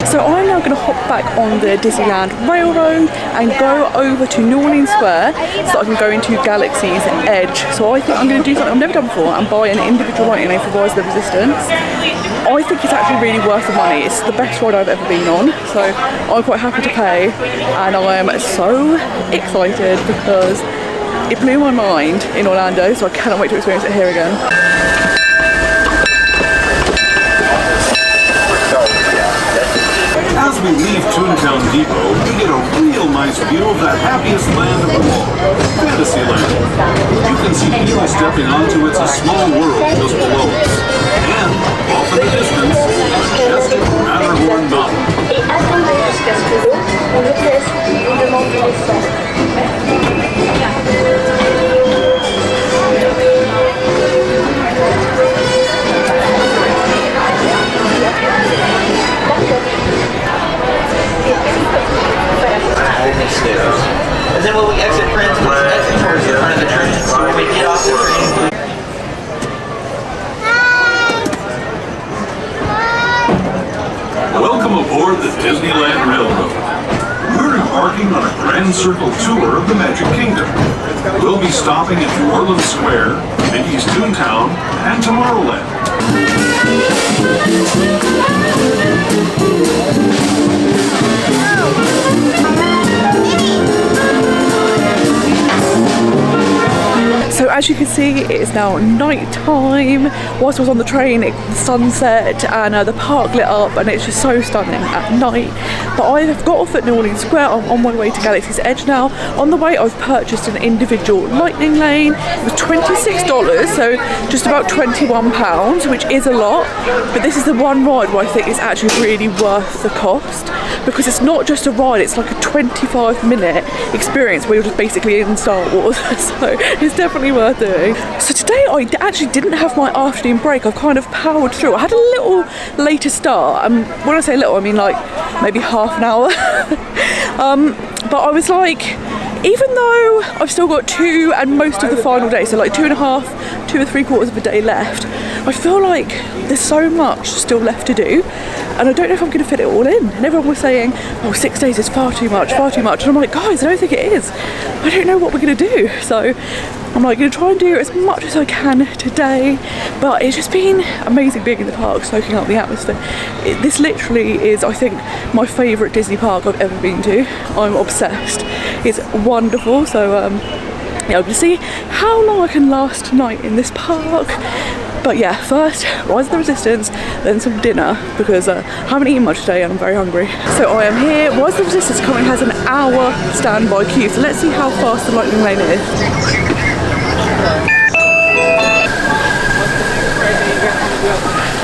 So I'm now going to hop back on the Disneyland Railroad and go over to New Orleans Square so I can go into Galaxy's Edge. So I think I'm going to do something I've never done before and buy an individual lightning lane for Rise of the Resistance. I think it's actually really worth the money. It's the best ride I've ever been on, so I'm quite happy to pay, and I am so excited because it blew my mind in Orlando, so I cannot wait to experience it here again. As we leave Toontown Depot, we get a real nice view of the happiest land of them all, Fantasyland. You can see people stepping onto It's a Small World just below us. And, off in the distance, the majestic Matterhorn Mountain. Et attendez jusqu'à ce que l'eau, on le teste, on demande de descendre. And then when we exit, for instance, exit towards the front of the train. So when we get off the train. Welcome aboard the Disneyland Railroad. We're embarking on a grand circle tour of the Magic Kingdom. We'll be stopping at New Orleans Square, Mickey's Toontown, and Tomorrowland. So as you can see, it is now night time. Whilst I was on the train, the sun set and the park lit up, and it's just so stunning at night. But I've got off at New Orleans Square. I'm on my way to Galaxy's Edge now. On the way, I've purchased an individual lightning lane. It was $26, so just about £21, which is a lot. But this is the one ride where I think it's actually really worth the cost, because it's not just a ride, it's like a 25-minute experience where you're just basically in Star Wars. So it's definitely worth doing. So today I actually didn't have my afternoon break. I've kind of powered through. I had a little later start. When I say little, I mean like maybe half an hour. But I was like, even though I've still got 2 and most of the final day, so like 2 or 3 quarters of a day left, I feel like there's so much still left to do, and I don't know if I'm going to fit it all in. And everyone was saying, oh, 6 days is far too much, and I'm like, guys, I don't think it is. I don't know what we're going to do, so I'm like going to try and do as much as I can today. But it's just been amazing being in the park, soaking up the atmosphere. This literally is, I think, my favourite Disney park I've ever been to. I'm obsessed. It's wonderful. So yeah, we'll see how long I can last tonight in this park. But yeah, first, Rise of the Resistance, then some dinner, because I haven't eaten much today and I'm very hungry. So I am here. Rise of the Resistance currently has an hour standby queue, so let's see how fast the lightning lane is.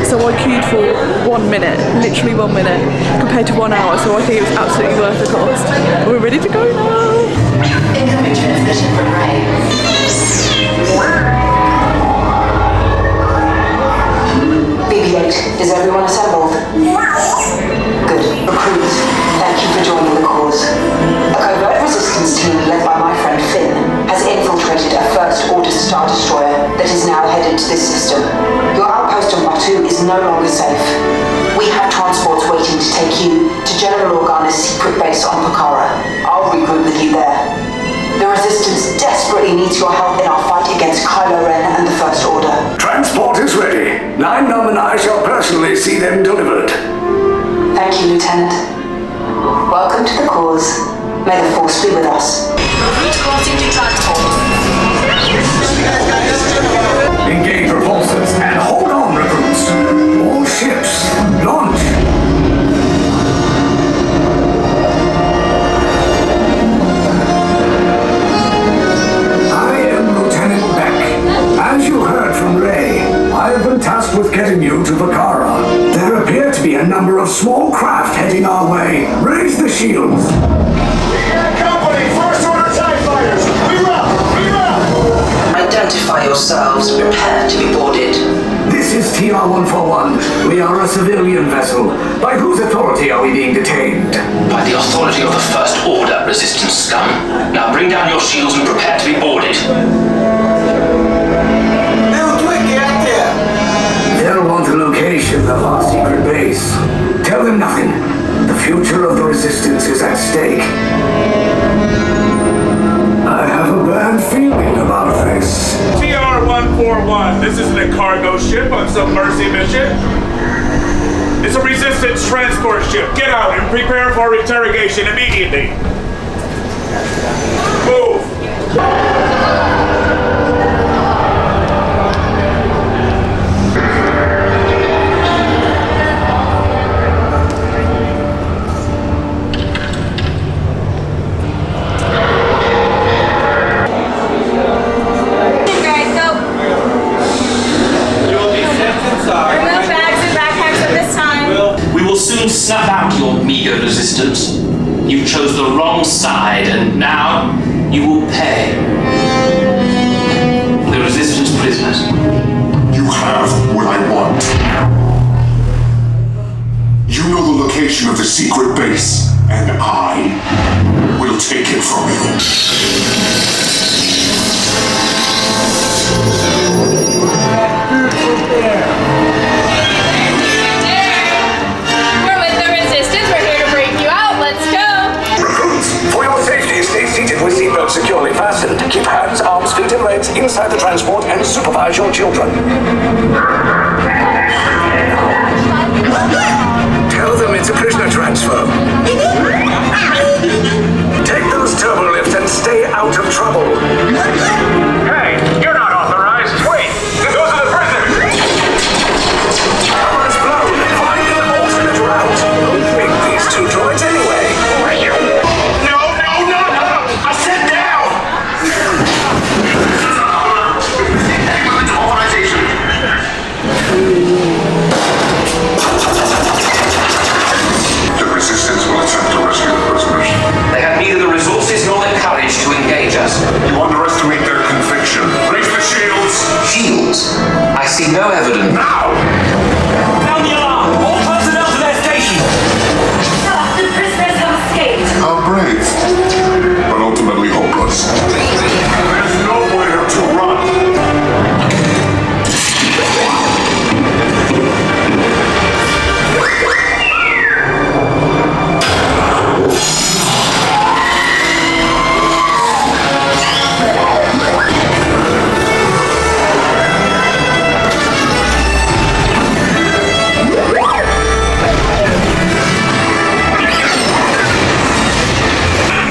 So I queued for 1 minute, literally 1 minute, compared to 1 hour, so I think it was absolutely worth the cost. We're ready to go now. Incoming transmission from Ray. BB-8, is everyone assembled? Good. Recruits, thank you for joining the cause. A covert resistance team led by my friend Finn has infiltrated a First Order Star Destroyer that is now headed to this system. Your outpost on Batu is no longer safe. We have transports waiting to take you to General Organa's secret base on Pokhara. I'll regroup with you there. The Resistance desperately needs your help in our fight against Kylo Ren and the First Order. Transport is ready. Nine Nom and I shall personally see them delivered. Thank you, Lieutenant. Welcome to the cause. May the Force be with us. Route crossing to transport. Engage repulsors and hold on, recruits. All ships, launch. As you heard from Ray, I have been tasked with getting you to Pokhara. There appear to be a number of small craft heading our way. Raise the shields. Company, First Order TIE Fighters! We route! Identify yourselves and prepare to be boarded. This is TR-141. We are a civilian vessel. By whose authority are we being detained? By the authority of the First Order, Resistance scum. Now bring down your shields and prepare to be boarded. They'll want the location of our secret base. Tell them nothing. The future of the Resistance is at stake. I have a bad feeling about this. TR-141, this isn't a cargo ship on some mercy mission. It's a Resistance transport ship. Get out and prepare for interrogation immediately. Move. Soon snuff out your meager resistance. You chose the wrong side, and now you will pay. The resistance prisoners. You have what I want. You know the location of the secret base, and I will take it from you. With seatbelts securely fastened. Keep hands, arms, feet, and legs inside the transport and supervise your children. Tell them it's a prisoner transfer. Take those turbo lifts and stay out of trouble. Hey, you're not authorized. Wait, those are the prisoners. Cover's blown. Find an alternate route. Who picked these two droids anyway? The Resistance will attempt to rescue the prisoners. They have neither the resources nor the courage to engage us. You underestimate their conviction. Raise the shields! Shields? I see no evidence. Now! Sound the alarm! All personnel to their stations! Sir, the prisoners have escaped. How brave, but ultimately hopeless. There's nowhere to run.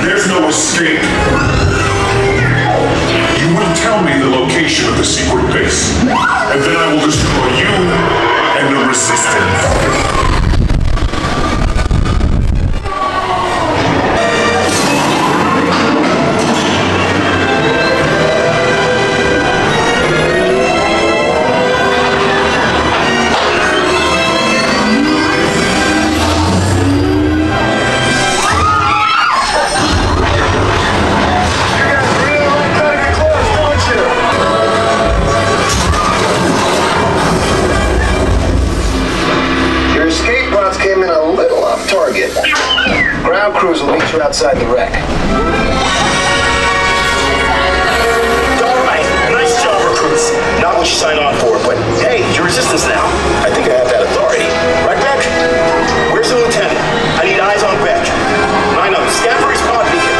There's no escape. You will tell me the location of the secret base, and then I will destroy you and the Resistance. Ground crews will meet you outside the wreck. All right, nice job, recruits. Not what you signed on for, but hey, you're Resistance now. I think I have that authority. Right, Beck? Where's the lieutenant? I need eyes on Beck. Line up, scan for his pod beacon.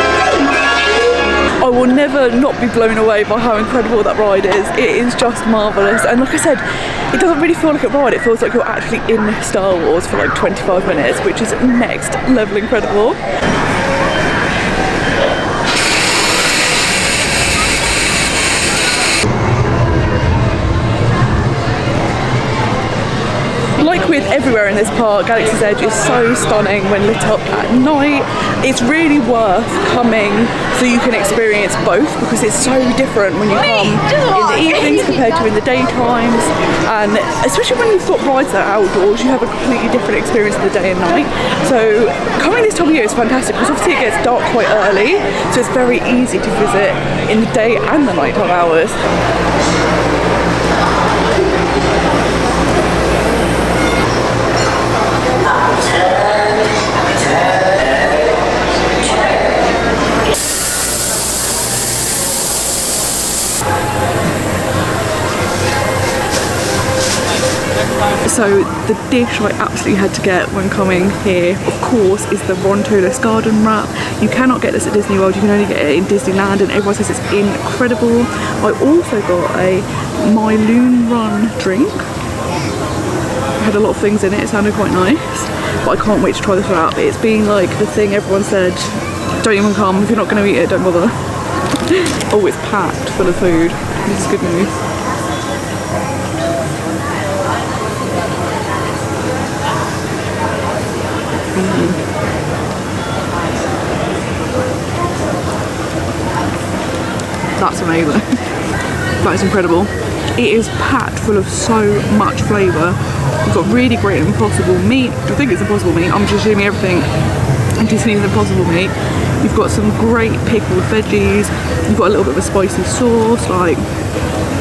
I will never not be blown away by how incredible that ride is. It is just marvellous, and like I said, it doesn't really feel like a ride, it feels like you're actually in Star Wars for like 25 minutes, which is next level incredible. Like with everywhere in this park, Galaxy's Edge is so stunning when lit up at night. It's really worth coming so you can experience both, because it's so different when you come in the evenings compared to in the daytimes, and especially when you've got rides that are outdoors, you have a completely different experience in the day and night. So coming this time of year is fantastic, because obviously it gets dark quite early, so it's very easy to visit in the day and the nighttime hours. So the dish I absolutely had to get when coming here, of course, is the Rontoless garden wrap. You cannot get this at Disney World, you can only get it in Disneyland, and everyone says it's incredible. I also got a My Loon Run drink. It had a lot of things in it, it sounded quite nice, but I can't wait to try this wrap. It's been like the thing everyone said, don't even come, if you're not going to eat it, don't bother. Oh, it's packed full of food. This is good news. That's amazing. That is incredible. It is packed full of so much flavour. You've got really great Impossible meat. I think it's Impossible meat. I'm just assuming everything in Disney is Impossible meat. You've got some great pickled veggies. You've got a little bit of a spicy sauce. Like,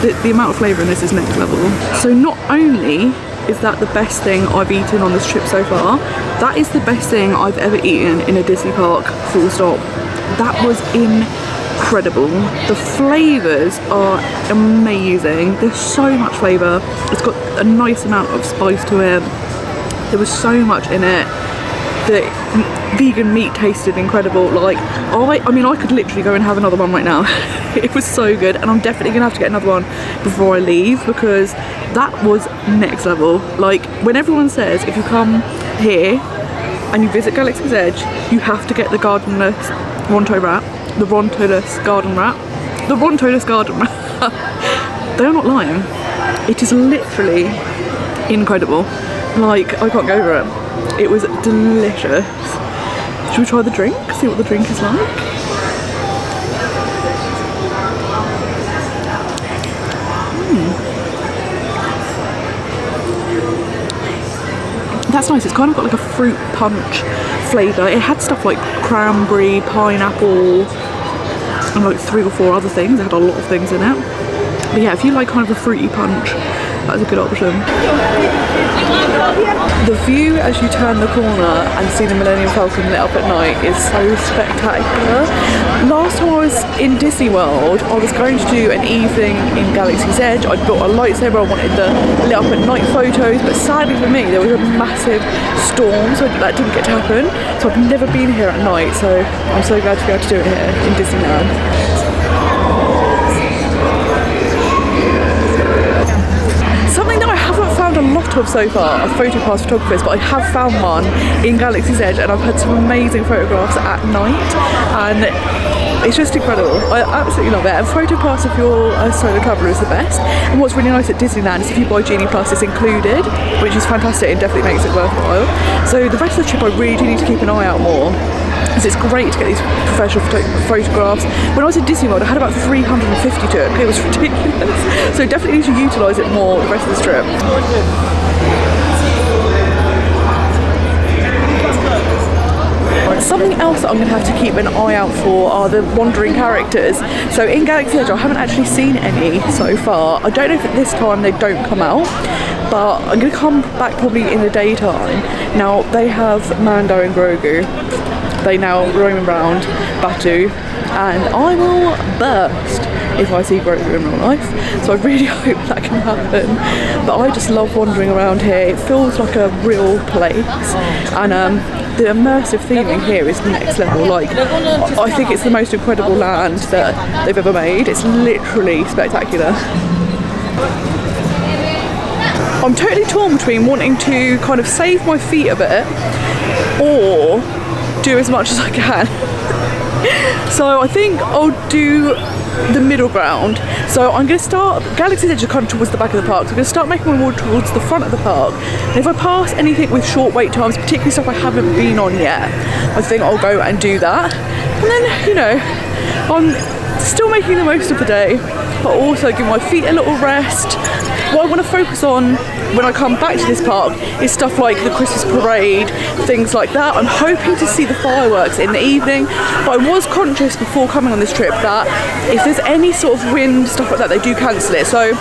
the amount of flavour in this is next level. So not only is that the best thing I've eaten on this trip so far, that is the best thing I've ever eaten in a Disney park, full stop. That was incredible. The flavours are amazing. There's so much flavour. It's got a nice amount of spice to it. There was so much in it. The vegan meat tasted incredible. Like, I mean, I could literally go and have another one right now. It was so good, and I'm definitely gonna have to get another one before I leave, because that was next level. Like, when everyone says if you come here and you visit Galaxy's Edge, you have to get the gardenless Ronto wrap, the Rontoless garden wrap, the Rontoless garden wrap. They're not lying. It is literally incredible. Like, I can't go over it. It was delicious. Should we try the drink? See what the drink is like? That's nice. It's kind of got like a fruit punch flavour. It had stuff like cranberry, pineapple, and like 3 or 4 other things. It had a lot of things in it. But yeah, if you like kind of a fruity punch, that's a good option. The view as you turn the corner and see the Millennium Falcon lit up at night is so spectacular. Last time I was in Disney World, I was going to do an evening in Galaxy's Edge. I built a lightsaber, I wanted the lit up at night photos, but sadly for me there was a massive storm, so that didn't get to happen. So I've never been here at night, so I'm so glad to be able to do it here in Disneyland. Something that I haven't found a lot of so far are PhotoPass photographers, but I have found one in Galaxy's Edge, and I've had some amazing photographs at night, and it's just incredible. I absolutely love it. And PhotoPass, if you're a solo traveller, is the best. And what's really nice at Disneyland is if you buy Genie Plus, it's included, which is fantastic and definitely makes it worthwhile. So the rest of the trip I really do need to keep an eye out more, because it's great to get these professional photographs. When I was in Disney World, I had about 350 took. It was ridiculous. So definitely need to utilise it more the rest of this trip. Something else that I'm going to have to keep an eye out for are the wandering characters. So in Galaxy's Edge, I haven't actually seen any so far. I don't know if at this time they don't come out, but I'm going to come back probably in the daytime. Now, they have Mando and Grogu. They now roam around Batuu, and I will burst if I see Grogu in real life. So I really hope that can happen. But I just love wandering around here. It feels like a real place, and the immersive theming here is next level. Like, I think it's the most incredible land that they've ever made. It's literally spectacular. I'm totally torn between wanting to kind of save my feet a bit or do as much as I can. So I think I'll do the middle ground. So I'm going to start, Galaxy's Edge is kind of towards the back of the park, so I'm going to start making my way towards the front of the park. And if I pass anything with short wait times, particularly stuff I haven't been on yet, I think I'll go and do that. And then, you know, I'm still making the most of the day, but also give my feet a little rest. What I want to focus on when I come back to this park is stuff like the Christmas parade, things like that. I'm hoping to see the fireworks in the evening, but I was conscious before coming on this trip that if there's any sort of wind, stuff like that, they do cancel it. So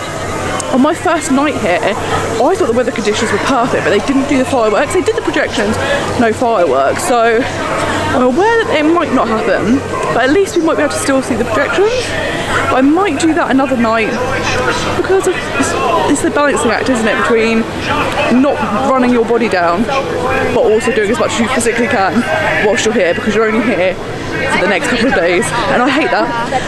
On my first night here, I thought the weather conditions were perfect, but they didn't do the fireworks. They did the projections, no fireworks. So I'm aware that it might not happen, but at least we might be able to still see the projections. But I might do that another night because it's the balancing act, isn't it, between not running your body down, but also doing as much as you physically can whilst you're here, because you're only here for the next couple of days. And I hate that.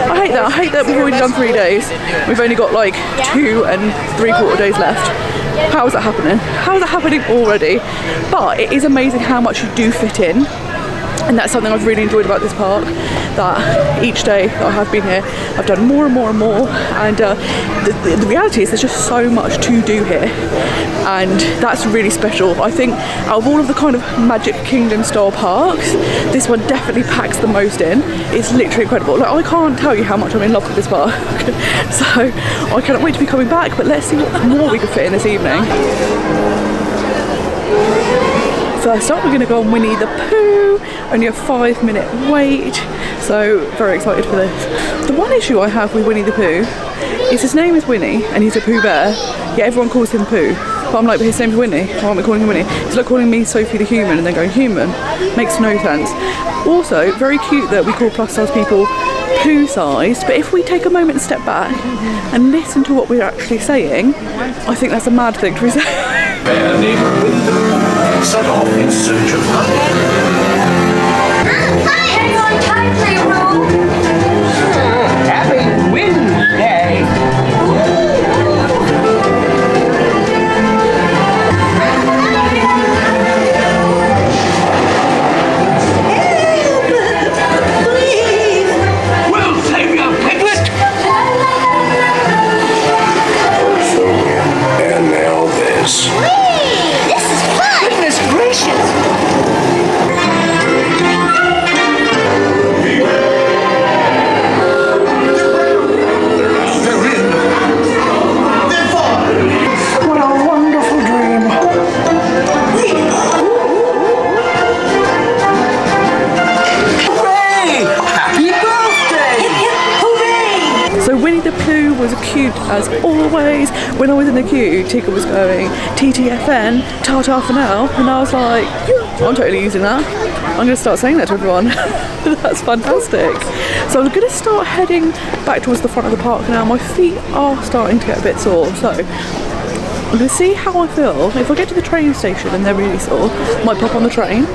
I hate that we've already done 3 days. We've only got like 2 3/4 days left. How is that happening? How is that happening already? But it is amazing how much you do fit in. And that's something I've really enjoyed about this park, that each day that I have been here, I've done more and more and more. And the reality is there's just so much to do here. And that's really special. I think out of all of the kind of Magic Kingdom style parks, this one definitely packs the most in. It's literally incredible. Like, I can't tell you how much I'm in love with this park. So I cannot wait to be coming back, but let's see what more we can fit in this evening. First up, we're going to go on Winnie the Pooh. Only a 5-minute wait, so very excited for this. The one issue I have with Winnie the Pooh is his name is Winnie and he's a Pooh Bear, yet everyone calls him Pooh. But I'm like, but his name's Winnie, why aren't we calling him Winnie? It's like calling me Sophie the Human and then going human. Makes no sense. Also, very cute that we call plus size people Pooh-sized, but if we take a moment and step back and listen to what we're actually saying, I think that's a mad thing to be saying. Bear neighbor Winnie the Pooh set off in search of honey. Hang on tightly, Roo. Happy Wednesday. We'll save you, Piglet! And now this. This is fun. Goodness gracious. What a wonderful dream. Hooray! Happy birthday! Hooray! So Winnie the Pooh was cute as always. When I was in the queue, Tika was going TTFN, ta-ta for now, and I was like, I'm totally using that. I'm going to start saying that to everyone. That's fantastic. So I'm going to start heading back towards the front of the park now. My feet are starting to get a bit sore, so I'm going to see how I feel. If I get to the train station and they're really sore, might pop on the train.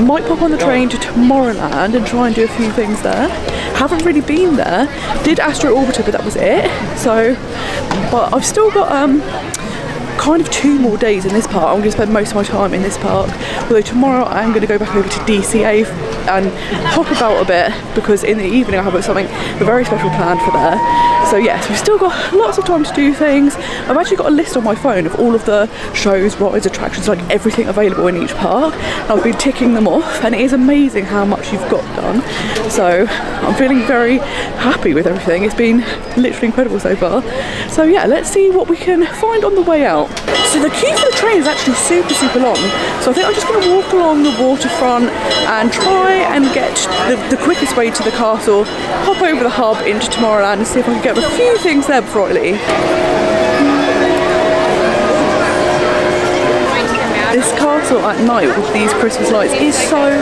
Might pop on the train to Tomorrowland and try and do a few things there. Haven't really been there. Did Astro Orbiter, but that was it. So, but I've still got kind of 2 more days in this park. I'm going to spend most of my time in this park. Although tomorrow I'm going to go back over to DCA and hop about a bit, because in the evening I have a very special planned for there. So yes, we've still got lots of time to do things. I've actually got a list on my phone of all of the shows, rides, attractions, like everything available in each park. I've been ticking them off, and it is amazing how much you've got done. So I'm feeling very happy with everything. It's been literally incredible so far. So yeah, let's see what we can find on the way out. So the queue for the train is actually super long. So I think I'm just going to walk along the waterfront and try and get the quickest way to the castle, hop over the hub into Tomorrowland and see if I can get a few things there before I leave. This castle at night with these Christmas lights is so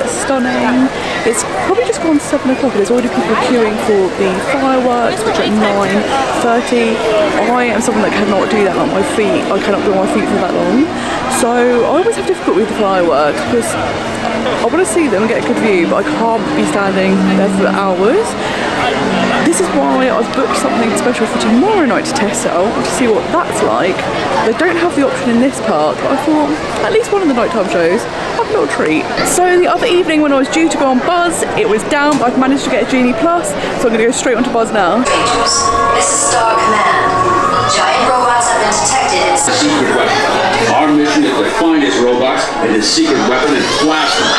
stunning. It's probably just gone 7 o'clock and there's already people queuing for the fireworks, which are at 9:30. I am someone that cannot do that on my feet. I cannot be on my feet for that long. So I always have difficulty with the fireworks because I want to see them and get a good view, but I can't be standing there for hours. This is why I've booked something special for tomorrow night to test out, to see what that's like. They don't have the option in this park, but I thought at least one of the nighttime shows, have a little treat. So the other evening when I was due to go on Buzz, it was down, but I've managed to get a Genie Plus, so I'm going to go straight onto Buzz now. Rangers, this is Star Command. Giant robots have been detected in... A secret weapon. Our mission is to find his robots and his secret weapon and blast them.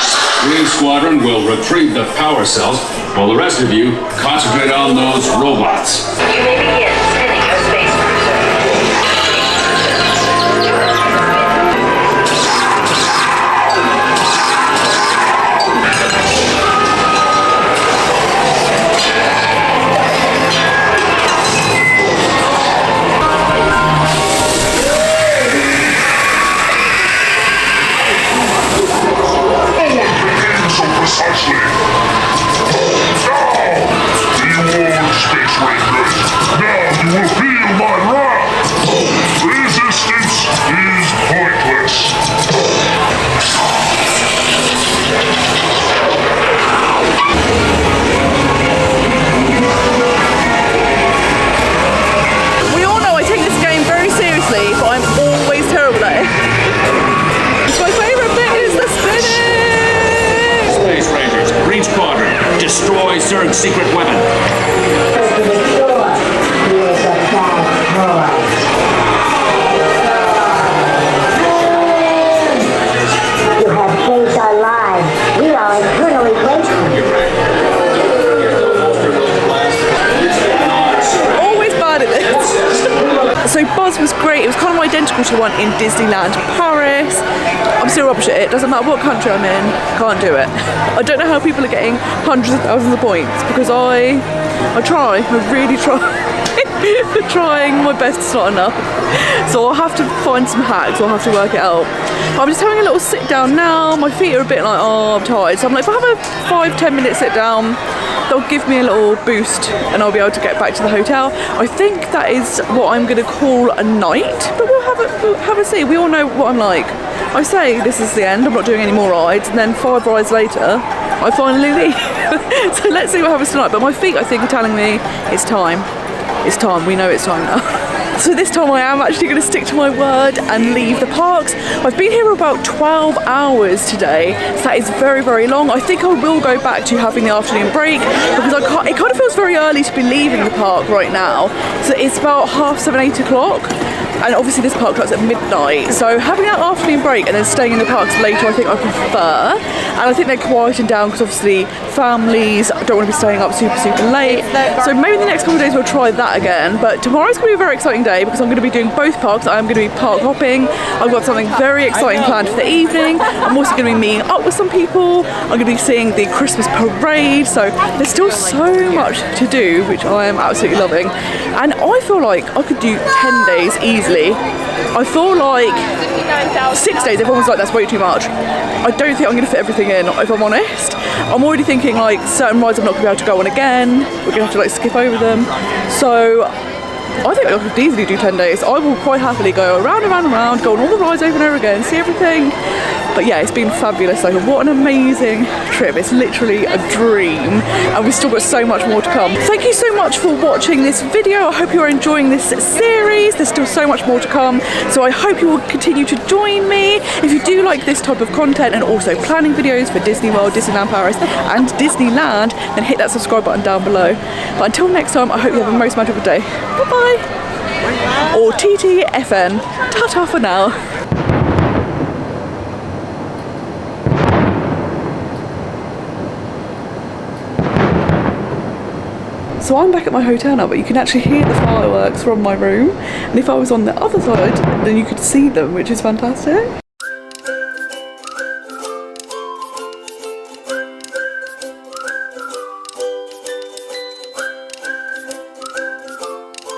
Green Squadron will retrieve the power cells, while the rest of you concentrate on those robots. You may begin spinning your space cruiser. destroy Zerg's secret weapon. Open the door. Here's a bad boy. You have changed our lives. We are eternally grateful. Always bad at this. So Buzz was great. It was kind of identical to one in Disneyland Paris. I'm still rubbish at it. Doesn't matter what country I'm in. Can't do it. I don't know how people are getting hundreds of thousands of points because I try. I really try. Trying my best, it's not enough. So I'll have to find some hacks. I'll have to work it out. I'm just having a little sit down now. My feet are a bit like, oh, I'm tired. So I'm like, if I have a 5-10 minute sit down, they'll give me a little boost and I'll be able to get back to the hotel. I think that is what I'm going to call a night, but we'll have a see. We all know what I'm like. I say this is the end, I'm not doing any more rides, and then 5 rides later, I finally leave. So let's see what happens tonight. But my feet, I think, are telling me it's time. It's time, we know it's time now. So this time I am actually going to stick to my word and leave the parks. I've been here about 12 hours today, so that is very, very long. I think I will go back to having the afternoon break because it kind of feels very early to be leaving the park right now. So it's about 7:30, 8 o'clock. And obviously this park starts at midnight. So having that afternoon break and then staying in the parks later, I think I prefer. And I think they're quieting down because obviously families don't want to be staying up super, super late. So maybe the next couple of days we'll try that again. But tomorrow's going to be a very exciting day because I'm going to be doing both parks. I'm going to be park hopping. I've got something very exciting planned for the evening. I'm also going to be meeting up with some people. I'm going to be seeing the Christmas parade. So there's still so much to do, which I am absolutely loving. And I feel like I could do 10 days easily. I feel like 6 days, everyone was like, that's way too much. I don't think I'm going to fit everything in, if I'm honest. I'm already thinking like certain rides I'm not going to be able to go on again. We're going to have to like skip over them. So I think I could easily do 10 days. I will quite happily go around and around and around, go on all the rides over and over again, see everything. But yeah, it's been fabulous. Like, what an amazing trip. It's literally a dream. And we've still got so much more to come. Thank you so much for watching this video. I hope you're enjoying this series. There's still so much more to come. So I hope you will continue to join me. If you do like this type of content and also planning videos for Disney World, Disneyland Paris and Disneyland, then hit that subscribe button down below. But until next time, I hope you have a most magical day. Bye-bye. Or TTFN. Ta-ta for now. So I'm back at my hotel now, but you can actually hear the fireworks from my room. And if I was on the other side, then you could see them, which is fantastic.